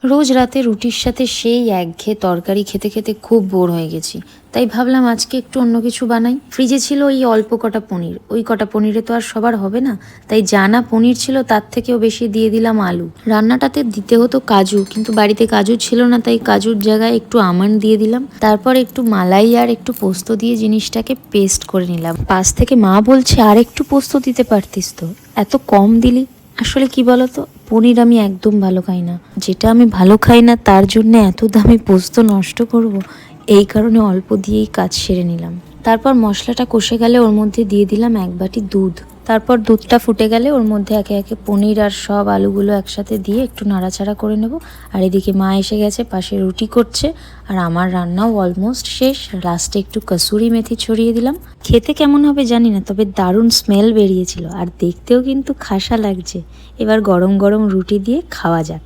রোজ রাতে রুটির সাথে সেই একঘেয়ে তরকারি খেতে খেতে খুব বোর হয়ে গেছি। তাই ভাবলাম আজকে একটু অন্য কিছু বানাই। ফ্রিজে ছিল ওই অল্প কটা পনির, ওই কটা পনিরে তো আর সবার হবে না, তাই জানা পনির ছিল তার থেকেও বেশি দিয়ে দিলাম আলু। রান্নাটাতে দিতে হতো কাজু, কিন্তু বাড়িতে কাজু ছিল না, তাই কাজুর জায়গায় একটু আমন্ড দিয়ে দিলাম। তারপর একটু মালাই আর একটু পোস্ত দিয়ে জিনিসটাকে পেস্ট করে নিলাম। পাশ থেকে মা বলছে আর একটু পোস্ত দিতে পারতিস তো, এত কম দিলি। আসলে কি বলতো, পনির আমি একদম ভালো খাই না। যেটা আমি ভালো খাই না তার জন্য এত দামি পোস্ত নষ্ট করব, এই কারণে অল্প দিয়েই কাজ সেরে নিলাম। তারপর মশলাটা কষে গেলে ওর মধ্যে দিয়ে দিলাম 1 বাটি দুধ। তারপর দুধটা ফুটে গেলে ওর মধ্যে একে একে পনির আর সব আলুগুলো একসাথে দিয়ে একটু নাড়াচাড়া করে নেব। আর এদিকে মা এসে গেছে, পাশে রুটি করছে, আর আমার রান্নাও অলমোস্ট শেষ। লাস্টে একটু কসুরি মেথি ছড়িয়ে দিলাম। খেতে কেমন হবে জানি না, তবে দারুণ স্মেল বেরিয়েছিল আর দেখতেও কিন্তু খাসা লাগছে। এবার গরম গরম রুটি দিয়ে খাওয়া যাক।